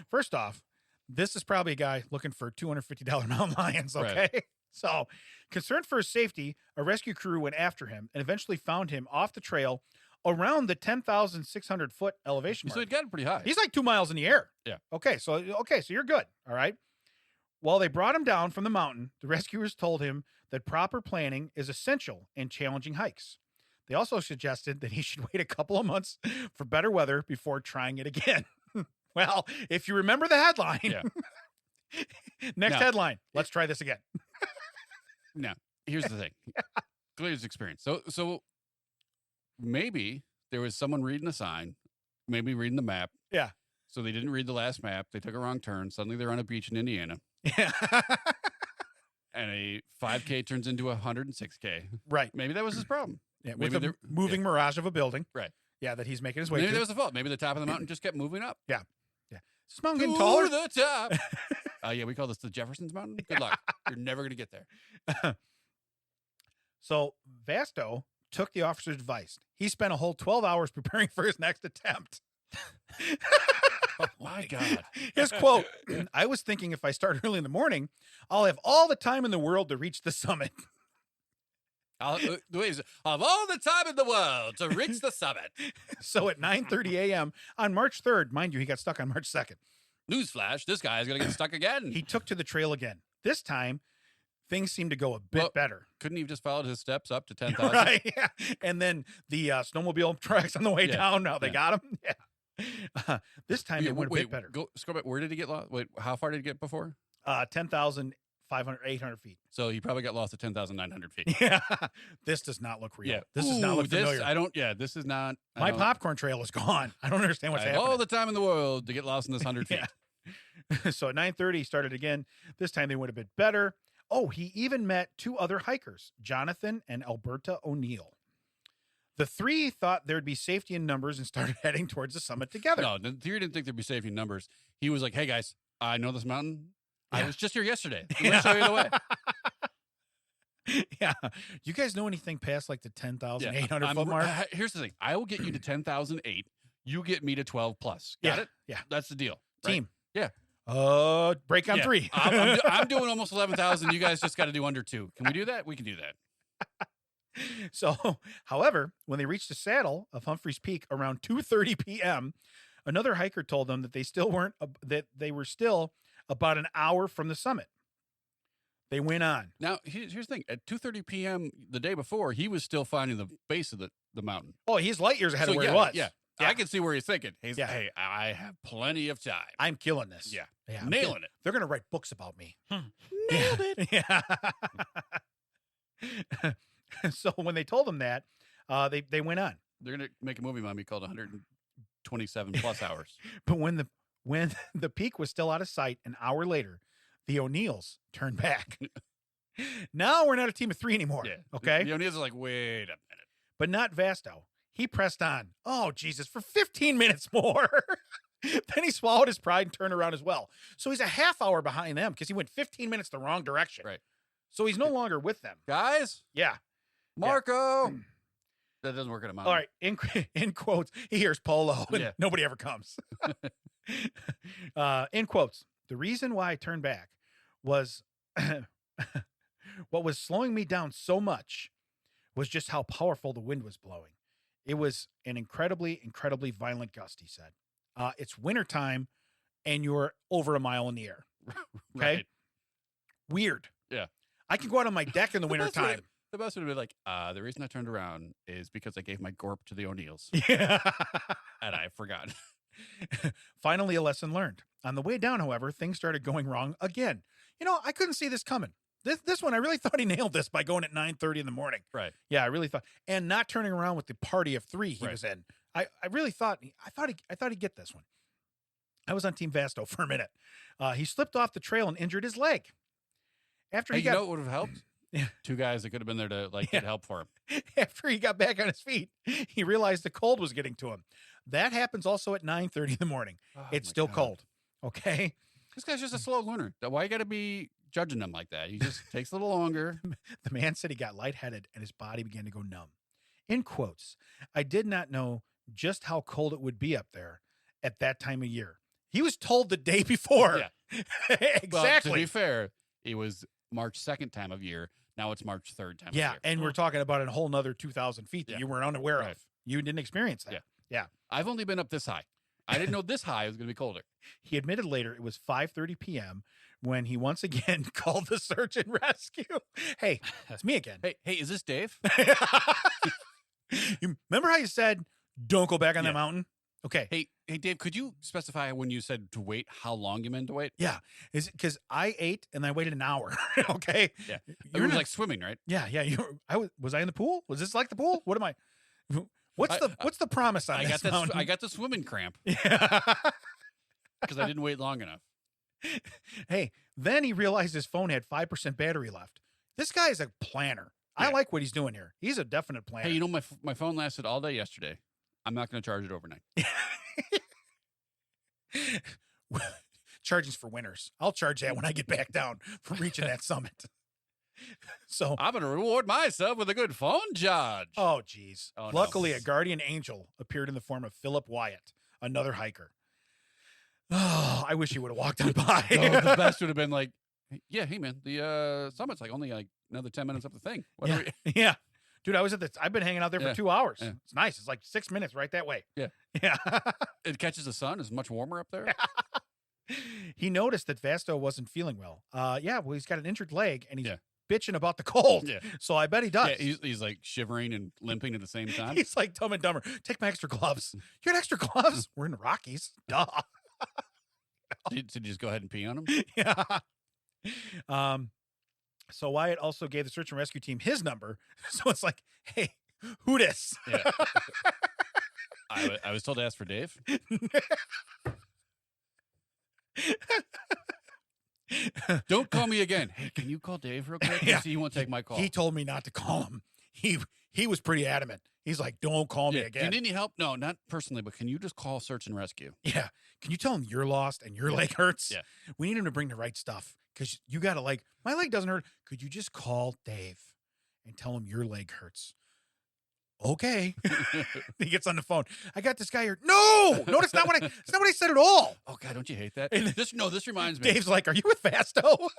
First off, this is probably a guy looking for $250 mountain lions, okay? Right. So, concerned for his safety, a rescue crew went after him and eventually found him off the trail around the 10,600 foot elevation mark. So he'd gotten pretty high. He's like 2 miles in the air. Yeah. Okay, so you're good. All right. While they brought him down from the mountain, the rescuers told him that proper planning is essential in challenging hikes. They also suggested that he should wait a couple of months for better weather before trying it again. Well, if you remember the headline, yeah. Next headline, let's try this again. Now, here's the thing. Clear's experience. So maybe there was someone reading a sign, maybe reading the map. Yeah. So they didn't read the last map. They took a wrong turn. Suddenly they're on a beach in Indiana. Yeah. And a 5K turns into a 106K. Right. Maybe that was his problem. Yeah, with the moving mirage of a building. Right. Yeah, that he's making his way Maybe to. that was the fault. Maybe the top of the mountain just kept moving up. Yeah. Yeah. Is this mountain getting taller? To the top. Yeah, we call this the Jefferson's Mountain. Good luck. You're never going to get there. So Vasto took the officer's advice. He spent a whole 12 hours preparing for his next attempt. Oh, my God. His quote, I was thinking if I start early in the morning, I'll have all the time in the world to reach the summit. Of all the time in the world to reach the summit. So at 9:30 a.m. on March 3rd, mind you, he got stuck on March 2nd. Newsflash, this guy's going to get stuck again. He took to the trail again. This time, things seemed to go a bit better. Couldn't he have just followed his steps up to 10,000? Right, yeah. And then the snowmobile tracks on the way down. Now they got him. Yeah. This time it went a bit better. Scroll back. Where did he get lost? Wait, how far did he get before? 10,500, 800 feet. So he probably got lost at 10,900 feet. Yeah. This does not look real. This does not look familiar. This is not. My popcorn trail is gone. I don't understand what's happening. All the time in the world to get lost in this 100 feet. So at 9:30, he started again. This time they went a bit better. Oh, he even met two other hikers, Jonathan and Alberta O'Neill. The three thought there'd be safety in numbers and started heading towards the summit together. No, the theory didn't think there'd be safety in numbers. He was like, hey, guys, I know this mountain. Yeah. I was just here yesterday. I'm going to show you the way. Yeah. You guys know anything past like the 10,800 foot mark? Here's the thing. I will get you to 10,008. You get me to 12 plus. Got it? Yeah. That's the deal. Team. Right? Yeah. Break on 3. I'm doing almost 11,000. You guys just got to do under 2. Can we do that? We can do that. So, however, when they reached the saddle of Humphreys Peak around 2:30 p.m., another hiker told them that they were still about an hour from the summit. They went on. Now, here's the thing. At 2:30 p.m. the day before, he was still finding the base of the mountain. Oh, he's light years ahead of where he was. Yeah. I can see where he's thinking. Hey, I have plenty of time. I'm killing this. Yeah. I'm nailing it. They're going to write books about me. Nailed it. Yeah. So when they told him that, they went on. They're going to make a movie about me called 127 plus hours. But when the peak was still out of sight an hour later, the O'Neills turned back. Now we're not a team of 3 anymore. Yeah. Okay. The O'Neills are like, wait a minute. But not Vasto. He pressed on. Oh, Jesus, for 15 minutes more. Then he swallowed his pride and turned around as well. So he's a half hour behind them because he went 15 minutes the wrong direction. Right. So he's no longer with them. Guys? Yeah. Marco. Yeah. That doesn't work at a mountain. All right. In quotes, he hears Polo and nobody ever comes. In quotes, the reason why I turned back was what was slowing me down so much was just how powerful the wind was blowing. It was an incredibly, incredibly violent gust, he said. It's wintertime and you're over a mile in the air. Okay. Right. Weird. Yeah. I can go out on my deck in the wintertime. The best would have been like, the reason I turned around is because I gave my gorp to the O'Neills. Yeah. And I forgot. Finally, a lesson learned. On the way down, however, things started going wrong again. I couldn't see this coming. This one, I really thought he nailed this by going at 9:30 in the morning. Right. Yeah, I really thought, and not turning around with the party of 3 he was in. I really thought he'd get this one. I was on Team Vasto for a minute. He slipped off the trail and injured his leg. After you know what would have helped? Yeah. 2 guys that could have been there to get help for him. After he got back on his feet, he realized the cold was getting to him. That happens also at 9:30 in the morning. It's still cold. Okay. This guy's just a slow learner. Why you got to be judging him like that? He just takes a little longer. The man said he got lightheaded and his body began to go numb. In quotes, I did not know just how cold it would be up there at that time of year. He was told the day before. Yeah. Exactly. Well, to be fair, it was March 2nd time of year. Now it's March 3rd time of year. Yeah, and we're talking about a whole nother 2,000 feet that you weren't unaware of. You didn't experience that. Yeah. I've only been up this high. I didn't know this high was going to be colder. He admitted later it was 5:30 p.m. when he once again called the search and rescue. Hey, it's me again. Hey, is this Dave? You remember how you said, don't go back on that mountain? Okay. Hey, Dave, could you specify when you said to wait, how long you meant to wait? Yeah. Is it because I ate and I waited an hour? Okay. Yeah. It was like swimming, right? Yeah. Was I in the pool? Was this like the pool? What am I? What's the promise on this mountain? I got the swimming cramp. Yeah. Because I didn't wait long enough. Hey, then he realized his phone had 5% battery left. This guy is a planner. Yeah. I like what he's doing here. He's a definite planner. Hey, my phone lasted all day yesterday. I'm not going to charge it overnight. Charging's for winners. I'll charge that when I get back down from reaching that summit. So I'm going to reward myself with a good phone charge. Oh, geez. Oh, Luckily, no. a guardian angel appeared in the form of Philip Wyatt, another hiker. Oh, I wish he would have walked on by. No, the best would have been like, yeah, hey, man, the summit's only another 10 minutes up the thing. Yeah. Dude, I've been hanging out there for 2 hours. Yeah. It's nice. It's like 6 minutes right that way. Yeah. Yeah. It catches the sun. It's much warmer up there. He noticed that Vasto wasn't feeling well. Yeah, well, he's got an injured leg and he's Yeah. bitching about the cold. Yeah. So I bet he does. Yeah, he's like shivering and limping at the same time. He's like Dumb and Dumber. Take my extra gloves. You got extra gloves? We're in the Rockies. Duh. Did you just go ahead and pee on him? Yeah. So Wyatt also gave the search and rescue team his number. So it's like, hey, who this? Yeah. I was told to ask for Dave. Don't call me again. Hey, can you call Dave real quick? Yeah. He won't take my call. He told me not to call him. He was pretty adamant. He's like, don't call me Do again. you need any help? No, not personally, but can you just call search and rescue? Yeah. Can you tell him you're lost and your leg hurts? Yeah. We need him to bring the right stuff because you got to my leg doesn't hurt. Could you just call Dave and tell him your leg hurts? Okay. He gets on the phone. I got this guy here. No, that's not what I said at all. Oh God, don't you hate that? And This reminds me. Dave's like, are you with Vasto?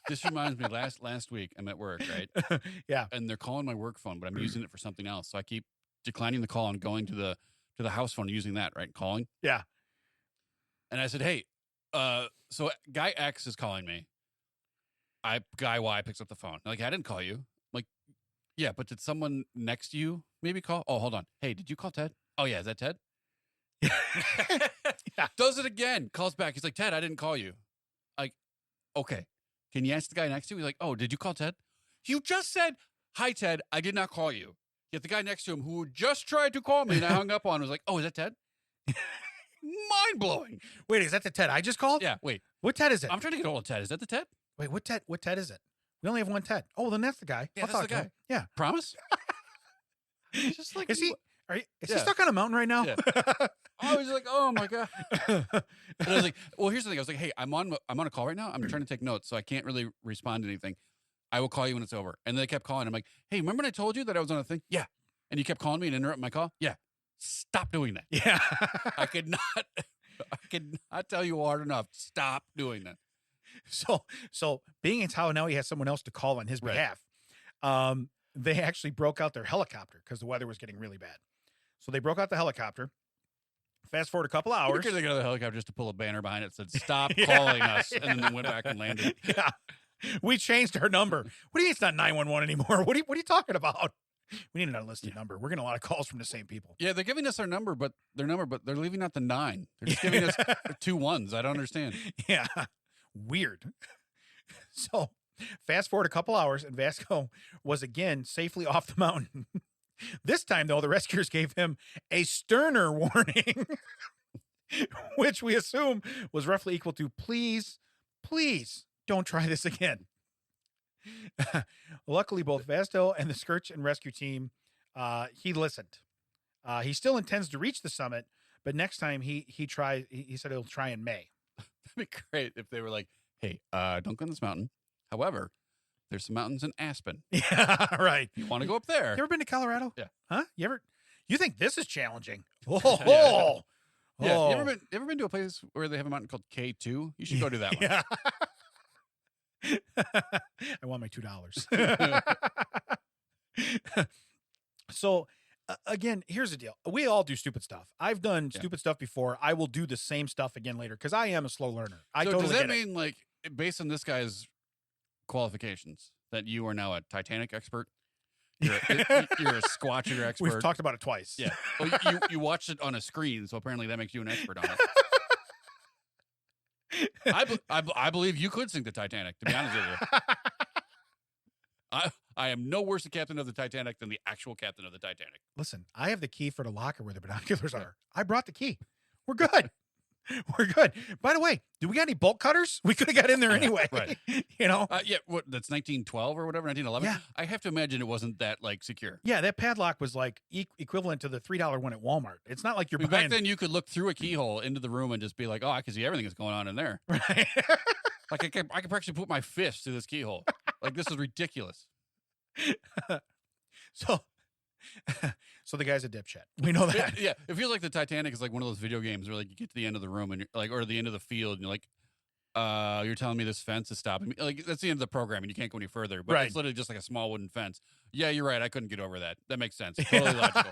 This reminds me. Last week, I'm at work, right? Yeah. And they're calling my work phone, but I'm using it for something else. So I keep declining the call and going to the house phone and using that, right? Calling. Yeah. And I said, hey, so guy X is calling me. Guy Y picks up the phone. Like, I didn't call you. I'm like, yeah, but did someone next to you maybe call? Oh, hold on. Hey, did you call Ted? Oh yeah, is that Ted? Yeah. Does it again. Calls back. He's like, Ted, I didn't call you. Like, okay. Can you ask the guy next to you? He's like, oh, did you call Ted? You just said, hi, Ted. I did not call you. Yet the guy next to him who just tried to call me and I hung up on was like, oh, is that Ted? Mind blowing. Wait, is that the Ted I just called? Yeah, wait. What Ted is it? I'm trying to get hold of Ted. Is that the Ted? Wait, what Ted is it? We only have one Ted. Oh, then that's the guy. Yeah, I'll that's talk the to guy. him. Yeah. Promise? It's just like, Is he is he Yeah. stuck on a mountain right now? Yeah. I was like, oh my God. And I was like, well, here's the thing. I was like, hey, I'm on a call right now. I'm trying to take notes, so I can't really respond to anything. I will call you when it's over. And they kept calling. I'm like, hey, remember when I told you that I was on a thing? Yeah. And you kept calling me and interrupting my call? Yeah. Stop doing that. Yeah. I could not tell you hard enough. Stop doing that. So being as how now he has someone else to call on his Right. behalf, they actually broke out their helicopter because the weather was getting really bad. So they broke out the helicopter. Fast forward a couple hours. Because they got the helicopter just to pull a banner behind it that said, stop Yeah, calling us. And then they went back and landed. Yeah. We changed our number. What do you mean it's not 911 anymore? What are you talking about? We need an unlisted number. We're getting a lot of calls from the same people. Yeah, they're giving us their number, but they're leaving out the 9. They're just giving us 2 1s. I don't understand. Yeah. Weird. So fast forward a couple hours and Vasco was again safely off the mountain. This time, though, the rescuers gave him a sterner warning, which we assume was roughly equal to please don't try this again. Luckily, both Vasto and the search and rescue team, he listened. He still intends to reach the summit, but next time he said he'll try in May. That'd be great if they were like, hey, don't go on this mountain. However, there's some mountains in Aspen. Yeah, right. You want to go up there? You ever been to Colorado? Yeah. Huh? You think this is challenging? Oh, Yeah. Yeah. oh. You ever been to a place where they have a mountain called K2? You should go do that one. Yeah. I want my $2. So again, here's the deal. We all do stupid stuff. I've done stupid stuff before. I will do the same stuff again later because I am a slow learner. I So totally does that get it. mean, like, based on this guy's qualifications, that you are now a Titanic expert? You're a Squatcher expert. We've talked about it twice. Yeah. Well, you watched it on a screen, so apparently that makes you an expert on it. I believe you could sink the Titanic, to be honest with you. I am no worse a captain of the Titanic than the actual captain of the Titanic. Listen, I have the key for the locker where the binoculars are. I brought the key. We're good. We're good. By the way, do we got any bolt cutters? We could have got in there anyway. Right. You know? Yeah, that's 1912 or whatever, 1911? Yeah. I have to imagine it wasn't that, like, secure. Yeah, that padlock was like equivalent to the $3 one at Walmart. It's not like you're I mean, buying. back then, you could look through a keyhole into the room and just be like, oh, I can see everything that's going on in there. Right. Like, I could actually put my fist through this keyhole. Like, this is ridiculous. So the guy's a dipshit. We know that. Yeah, it feels like the Titanic is like one of those video games where, like, you get to the end of the room and you're like, or the end of the field, and you're like, you're telling me this fence is stopping me. Like, that's the end of the program and you can't go any further. But Right. it's literally just like a small wooden fence. Yeah, you're right. I couldn't get over that. That makes sense. Totally logical.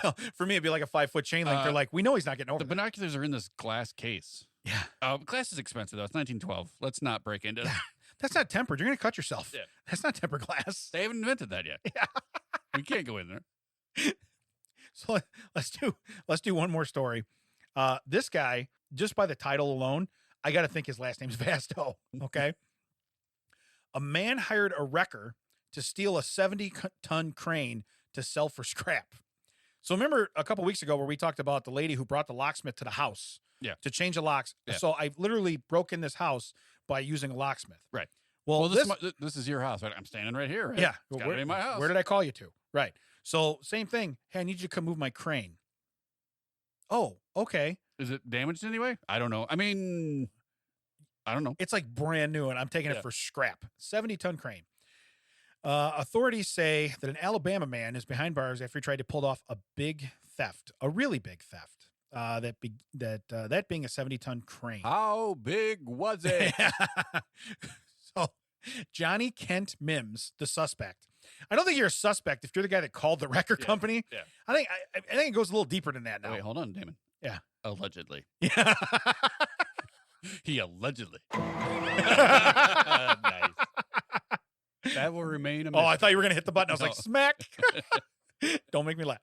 Well, for me, it'd be like a 5-foot chain link. They're like, we know he's not getting over The that. binoculars are in this glass case. Yeah. Glass is expensive, though. It's 1912. Let's not break into that. That's not tempered. You're going to cut yourself. Yeah. That's not tempered glass. They haven't invented that yet. Yeah. We can't go in there. So let's do one more story. This guy, just by the title alone, I got to think his last name's Vasto. Okay. A man hired a wrecker to steal a 70-ton crane to sell for scrap. So remember a couple weeks ago where we talked about the lady who brought the locksmith to the house to change the locks. Yeah. So I literally broke in this house by using a locksmith. Right. Well, this is your house. Right? I'm standing right here. Right? Yeah. It's gotta be my house. Where did I call you to? Right. So same thing. Hey, I need you to come move my crane. Oh, okay. Is it damaged in any way? I don't know. I mean, I don't know. It's like brand new, and I'm taking it for scrap. 70-ton crane. Authorities say that an Alabama man is behind bars after he tried to pull off a big theft, a really big theft. That being a 70-ton crane. How big was it? So, Johnny Kent Mims, the suspect. I don't think you're a suspect if you're the guy that called the wrecker company. Yeah. I think it goes a little deeper than that now. Wait, hold on, Damon. Yeah. Allegedly. Yeah. He allegedly. Nice. That will remain a mystery. Oh, I thought you were going to hit the button. I was No. like, smack. Don't make me laugh.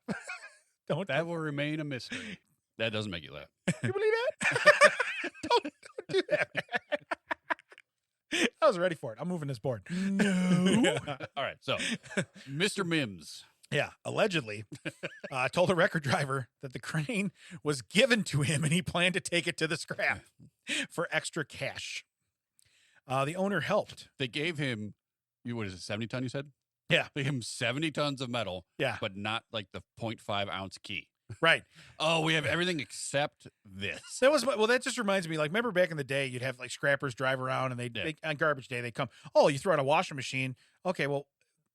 That will remain a mystery. That doesn't make you laugh. You believe that? don't do that. I was ready for it. I'm moving this board. No. All right. So, Mr. Mims. Yeah, allegedly, told a record driver that the crane was given to him and he planned to take it to the scrap for extra cash. The owner helped. They gave him, what is it, 70 ton, you said? Yeah. They gave him 70 tons of metal, but not like the 0.5 ounce key. Right. Oh, we have everything except this. That just reminds me, like, remember back in the day, you'd have like scrappers drive around and they on garbage day, they come, oh, you throw it in a washing machine. Okay, well,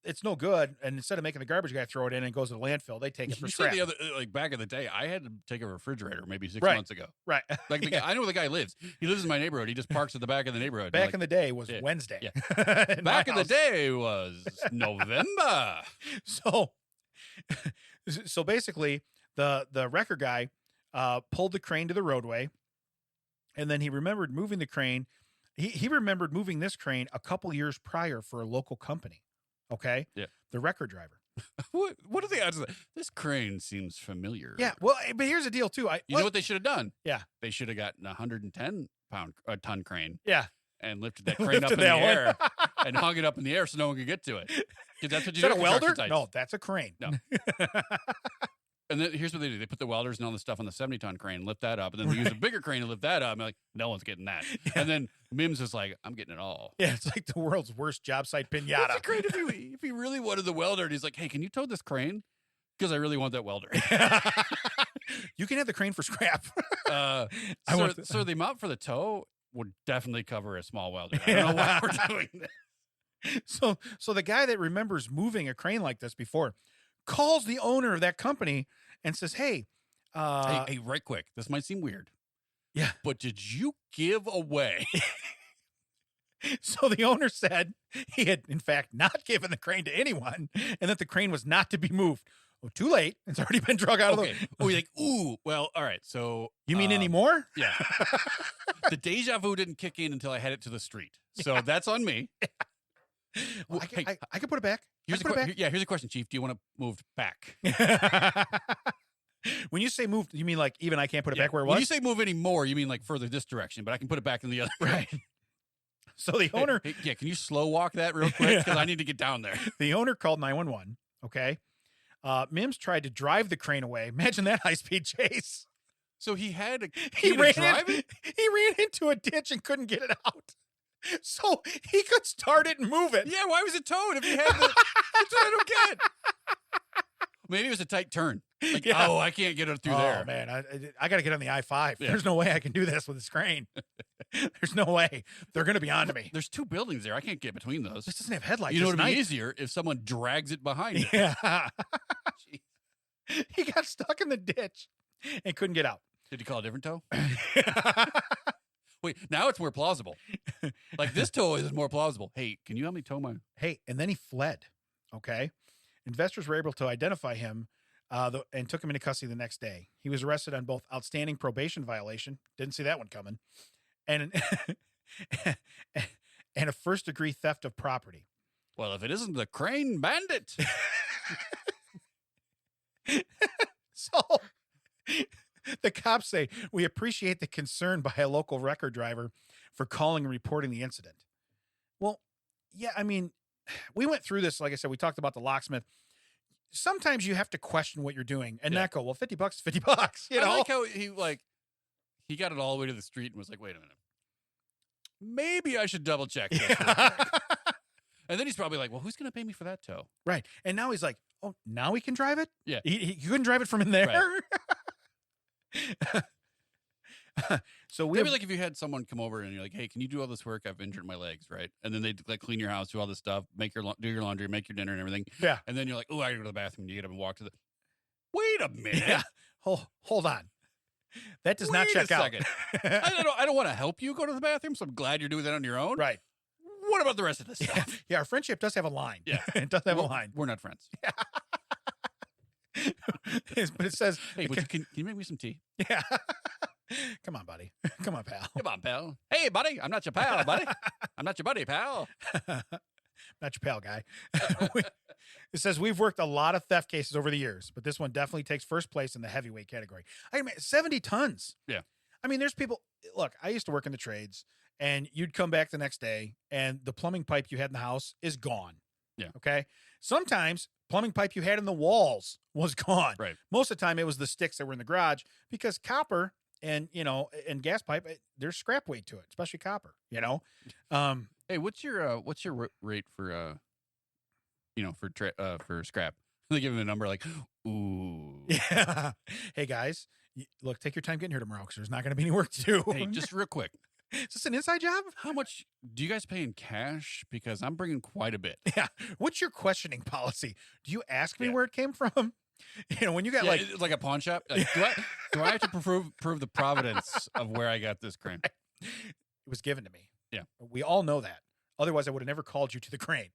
it's no good. And instead of making the garbage guy throw it in and it goes to the landfill, they take it for scrap. Like back in the day, I had to take a refrigerator maybe 6 months ago. Right. Like I know where the guy lives. He lives in my neighborhood. He just parks at the back of the neighborhood. Back in the day was Wednesday. Yeah. Back in the day was November. So basically, the wrecker guy pulled the crane to the roadway, and then he remembered moving the crane. He remembered moving this crane a couple years prior for a local company. Okay. Yeah. The record driver. What are the odds of that? This crane seems familiar. Yeah. Well, but here's the deal too. You know what they should have done? Yeah. They should have gotten a 110-ton crane. Yeah. And lifted that crane up in the air and hung it up in the air so no one could get to it. Because that's what you do. Is that a welder? No, that's a crane. No. And then here's what they do. They put the welders and all the stuff on the 70-ton crane, lift that up, and then they use a bigger crane to lift that up. I'm like, no one's getting that. Yeah. And then Mims is like, I'm getting it all. Yeah, it's like the world's worst job site pinata. It's great if he really wanted the welder and he's like, hey, can you tow this crane? Because I really want that welder. You can have the crane for scrap. Sir, the amount for the tow would definitely cover a small welder. I don't know why we're doing that. So the guy that remembers moving a crane like this before calls the owner of that company and says, hey, right quick. This might seem weird. Yeah. But did you give away? So the owner said he had, in fact, not given the crane to anyone and that the crane was not to be moved. Oh, too late. It's already been drug out of the... Oh, you're like, ooh, well, all right. So... You mean any more? Yeah. The deja vu didn't kick in until I had it to the street. So that's on me. Well, I can put it back. Here's a question, Chief. Do you want to move back? When you say move, you mean like even I can't put it back where it was? When you say move anymore, you mean like further this direction, but I can put it back in the other right. So the owner... Hey, can you slow walk that real quick? Because I need to get down there. The owner called 911, okay? Mims tried to drive the crane away. Imagine that high-speed chase. So he had a he ran into a ditch and couldn't get it out. So he could start it and move it. Yeah, why was it towed if he had the... That's what I don't get. Maybe it was a tight turn. Like, oh, I can't get it through there. Oh, man, I got to get on the I-5. Yeah. There's no way I can do this with this crane. There's no way. They're going to be on to me. There's two buildings there. I can't get between those. This doesn't have headlights. You know what would be easier? If someone drags it behind it. Yeah. He got stuck in the ditch and couldn't get out. Did he call a different tow? Wait, now it's more plausible. Like this tow is more plausible. Hey, can you help me tow my... Hey, and then he fled, okay? Investors were able to identify him and took him into custody the next day. He was arrested on both outstanding probation violation, didn't see that one coming, and and a first-degree theft of property. Well, if it isn't the Crane Bandit. So the cops say, we appreciate the concern by a local record driver for calling and reporting the incident. Well, yeah, I mean, we went through this. Like I said, we talked about the locksmith. Sometimes you have to question what you're doing and not go, well, $50 is $50. You know, I like how he got it all the way to the street and was like, wait a minute. Maybe I should double check this. And then he's probably like, well, who's going to pay me for that tow? Right. And now he's like, oh, now he can drive it? Yeah. He couldn't drive it from in there? Right. So maybe like if you had someone come over and you're like, hey, can you do all this work? I've injured my legs, right? And then they'd like clean your house, do all this stuff, do your laundry, make your dinner and everything. Yeah. And then you're like, oh, I gotta go to the bathroom. You get up and walk to the... Wait a minute. Yeah. Hold on. That does not check out. I don't want to help you go to the bathroom, so I'm glad you're doing that on your own. Right. What about the rest of this stuff? Yeah, our friendship does have a line. Yeah. It does have a line. We're not friends. Yeah. But it says, hey, can you make me some tea? Yeah. Come on, buddy. Come on, pal. Come on, pal. Hey, buddy. I'm not your pal, buddy. I'm not your buddy, pal. Not your pal, guy. It says, we've worked a lot of theft cases over the years, but this one definitely takes first place in the heavyweight category. I mean, 70 tons. Yeah. I mean, there's people. Look, I used to work in the trades, and you'd come back the next day, and the plumbing pipe you had in the house is gone. Yeah. Okay. Sometimes plumbing pipe you had in the walls was gone. Right. Most of the time, it was the sticks that were in the garage because copper and gas pipe, there's scrap weight to it, especially copper. Hey, what's your rate for for scrap? They give him a number like, ooh. Yeah. Hey guys, look, take your time getting here tomorrow because there's not going to be any work to do. Hey, just real quick. Is this an inside job? How much do you guys pay in cash? Because I'm bringing quite a bit. Yeah. What's your questioning policy? Do you ask me where it came from? When you got it's like a pawn shop. Like, do I have to prove the providence of where I got this crane? It was given to me. Yeah. We all know that. Otherwise, I would have never called you to the crane.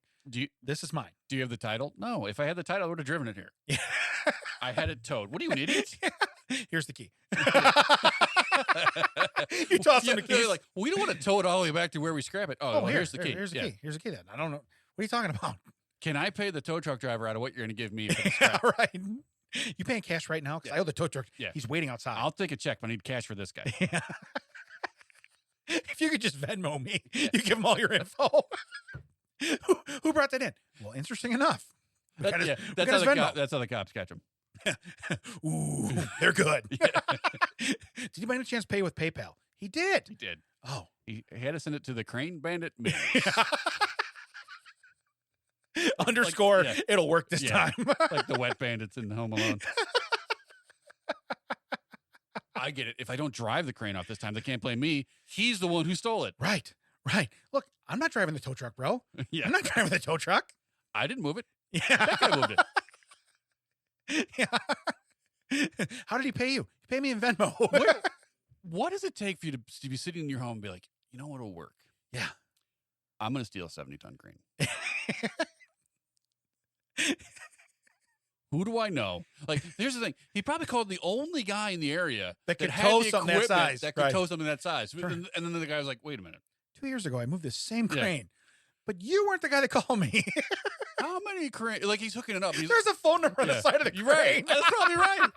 This is mine. Do you have the title? No. If I had the title, I would have driven it here. Yeah. I had it towed. What are you, an idiot? Here's the key. You toss them the keys. Like, we don't want to tow it all the way back to where we scrap it. Oh, well, here's the key. Here's the key. Here's the key then. I don't know. What are you talking about? Can I pay the tow truck driver out of what you're going to give me for the scrap? Yeah, right. You paying cash right now? Because I owe the tow truck. Yeah. He's waiting outside. I'll take a check, but I need cash for this guy. Yeah. If you could just Venmo me, you give him all your info. Who brought that in? Well, interesting enough. That's how the cops catch him. Ooh, they're good. Did you by any chance pay with PayPal? He did. He did. Oh. He had to send it to the Crane Bandit. Underscore, it'll work this time. Like the wet bandits in Home Alone. I get it. If I don't drive the crane off this time, they can't blame me. He's the one who stole it. Right. Look, I'm not driving the tow truck, bro. Yeah. I'm not driving the tow truck. I didn't move it. Yeah. That guy moved it. Yeah. How did he pay you? He paid me in Venmo. What does it take for you to be sitting in your home and be like, you know what'll work? Yeah. I'm going to steal a 70-ton crane. Who do I know? Like, here's the thing. He probably called the only guy in the area that could had tow the something that size. That could tow something that size. Sure. And then the guy was like, wait a minute. 2 years ago, I moved this same crane. But you weren't the guy that called me. How many cranes? Like, he's hooking it up. There's a phone number on the side of the crane. Right. That's probably right.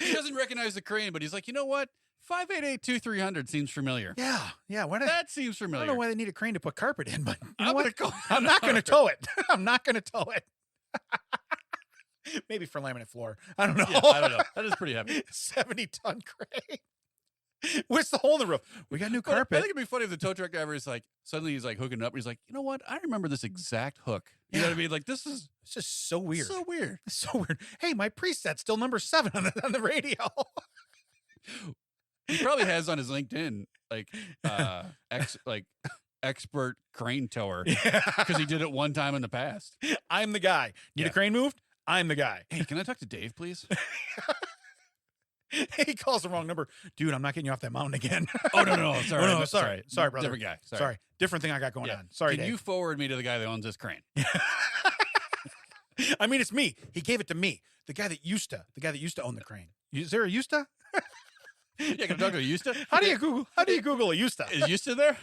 He doesn't recognize the crane, but he's like, you know what? 588-2300 seems familiar. Yeah. That seems familiar. I don't know why they need a crane to put carpet in, but I'm not going to tow it. I'm not going to tow it. Maybe for laminate floor. I don't know. Yeah, I don't know. That is pretty heavy. 70-ton crane. What's the hole in the roof? We got new carpet. I think it'd be funny if the tow truck driver is like, suddenly he's like hooking it up. And he's like, you know what? I remember this exact hook. You know what I mean? Like, this is just so weird. So weird. So weird. Hey, my preset's still number 7 on the radio. He probably has on his LinkedIn expert crane tower because he did it one time in the past. I'm the guy. Need a crane moved? I'm the guy. Hey, can I talk to Dave, please? He calls the wrong number. Dude, I'm not getting you off that mountain again. Oh, no. Sorry. No, sorry, brother. Different guy. Sorry. Different thing I got going on. Sorry, Can Dave. you forward me to the guy that owns this crane? I mean, it's me. He gave it to me. The guy that used to own the crane. Is there a used to? Yeah, can I talk to a Eusta? How do you Google a used to? Is Eusta there?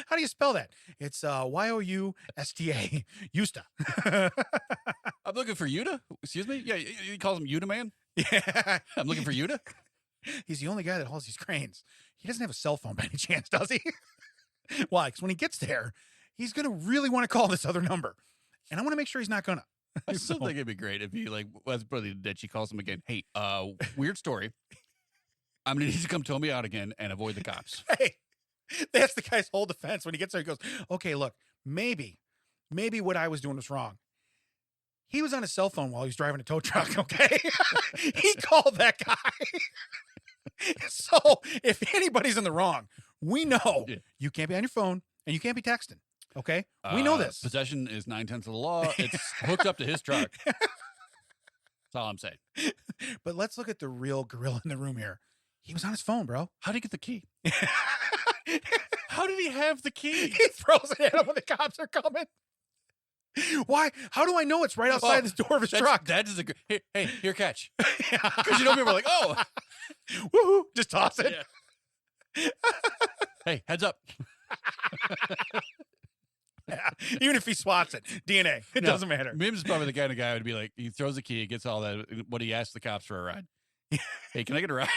How do you spell that? It's Y-O-U-S-T-A. Used to. I'm looking for Yuta. Excuse me? Yeah, he calls him Yuta Man? Yeah. I'm looking for Yuta? He's the only guy that hauls these cranes. He doesn't have a cell phone by any chance, does he? Why? Because when he gets there, he's going to really want to call this other number. And I want to make sure he's not going to. I still think it'd be great if he, like, was brother dead. She calls him again. Hey, weird story. I'm going to need you to come tow me out again and avoid the cops. Hey, that's the guy's whole defense. When he gets there, he goes, okay, look, maybe what I was doing was wrong. He was on his cell phone while he was driving a tow truck, okay? He called that guy. So if anybody's in the wrong, we know you can't be on your phone and you can't be texting, okay? We know this. Possession is 9/10 of the law. It's hooked up to his truck. That's all I'm saying. But let's look at the real gorilla in the room here. He was on his phone, bro. How did he get the key? How did he have the key? He throws it at him when the cops are coming. Why? How do I know it's right outside the door of his truck? That is a good. Hey, here, catch. Because you know people are like, oh, woohoo! Just toss it. Yeah. Hey, heads up. Yeah. Even if he swats it, DNA, it doesn't matter. Mim's probably the kind of guy who would be like, he throws the key, gets all that. What he asks the cops for a ride. Hey, can I get a ride?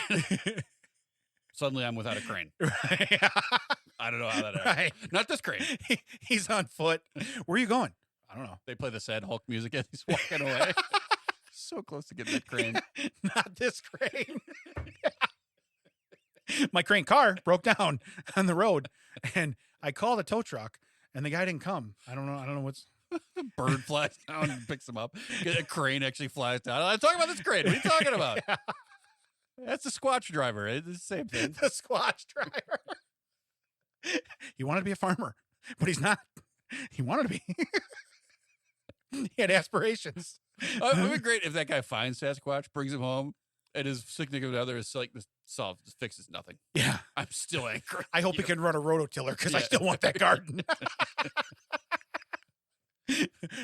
Suddenly, I'm without a crane. Right. I don't know how that happened. Right. Not this crane. He's on foot. Where are you going? I don't know. They play the sad Hulk music as he's walking away. So close to getting that crane. Not this crane. My crane car broke down on the road, and I called a tow truck, and the guy didn't come. I don't know what's. A bird flies down and picks him up. A crane actually flies down. I'm talking about this crane. What are you talking about? Yeah. That's the Squatch driver. It's the same thing. The Squatch driver. He wanted to be a farmer, but he's not. He wanted to be. He had aspirations. It would be great if that guy finds Sasquatch, brings him home, and his significant other is like, this fixes nothing. Yeah. I'm still angry. I hope he can run a rototiller because I still want that garden.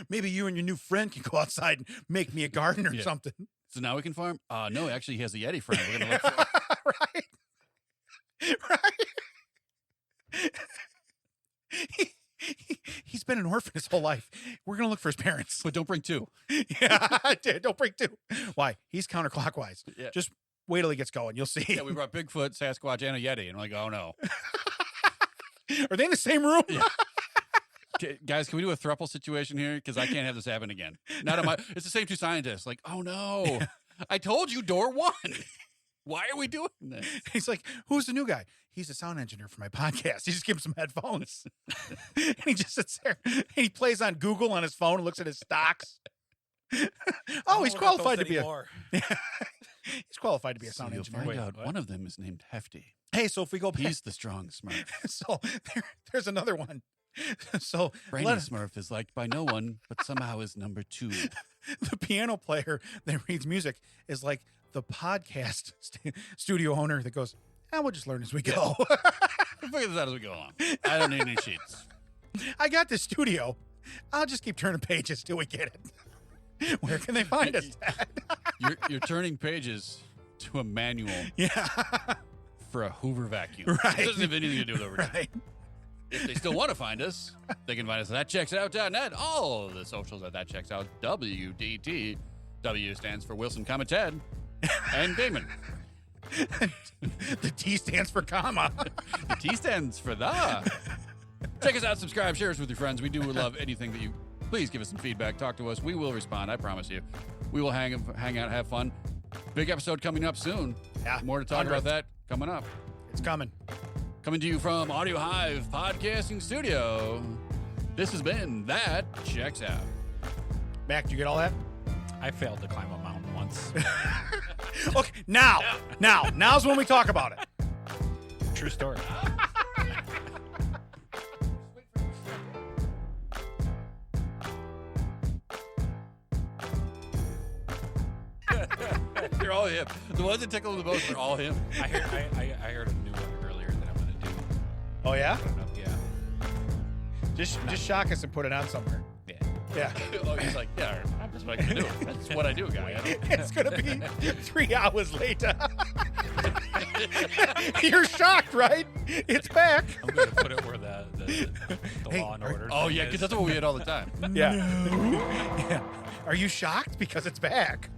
Maybe you and your new friend can go outside and make me a garden or something. So now we can farm? No, actually, he has a Yeti friend. We're going to look for Right. He's been an orphan his whole life. We're going to look for his parents. But don't bring two. Yeah, I did. Don't bring two. Why? He's counterclockwise. Yeah. Just wait till he gets going. You'll see. Yeah, we brought Bigfoot, Sasquatch, and a Yeti. And we're like, oh, no. Are they in the same room? Yeah. Guys, can we do a throuple situation here? Because I can't have this happen again. Not on my. It's the same two scientists. Like, oh, no. I told you door one. Why are we doing this? He's like, who's the new guy? He's a sound engineer for my podcast. You just give him some headphones. And he just sits there. And he plays on Google on his phone and looks at his stocks. Oh, he's qualified to be he's qualified to be a sound engineer. Find out one of them is named Hefty. Hey, so if we go back. He's the strong Smurf. So there's another one. So Brainy Smurf is liked by no one, but somehow is number 2. The piano player that reads music is like the podcast studio owner that goes, we'll just learn as we go. We'll figure this out as we go along. I don't need any sheets. I got the studio. I'll just keep turning pages till we get it. Where can they find us, Dad? You're turning pages to a manual. Yeah. For a Hoover vacuum. Right. It doesn't have anything to do with overtime. Right. If they still want to find us, they can find us at thatchecksout.net. All the socials at thatchecksout. WDT. W stands for Wilson, Ted, and Damon. The T stands for comma. The T stands for the. Check us out, subscribe, share us with your friends. We do love anything that you. Please give us some feedback. Talk to us. We will respond. I promise you. We will hang out, have fun. Big episode coming up soon. Yeah. More to talk about that coming up. It's coming. Coming to you from Audiohive Podcasting Studio. This has been That Checks Out. Mac, did you get all that? I failed to climb a mountain once. Okay, now's when we talk about it. True story. They're all him. The ones that tickle the most are all him. I heard a new one earlier that I'm going to do. Oh, yeah? I don't know. Yeah. Just shock us and put it on somewhere. Yeah. Yeah. Oh, he's like, yeah, that's what I can do. That's what I do, guy. It's going to be 3 hours later. You're shocked, right? It's back. I'm going to put it where the Hey, Law and Order. Oh, thing yeah, is. because that's what we had all the time. Yeah. Yeah. Are you shocked? Because it's back.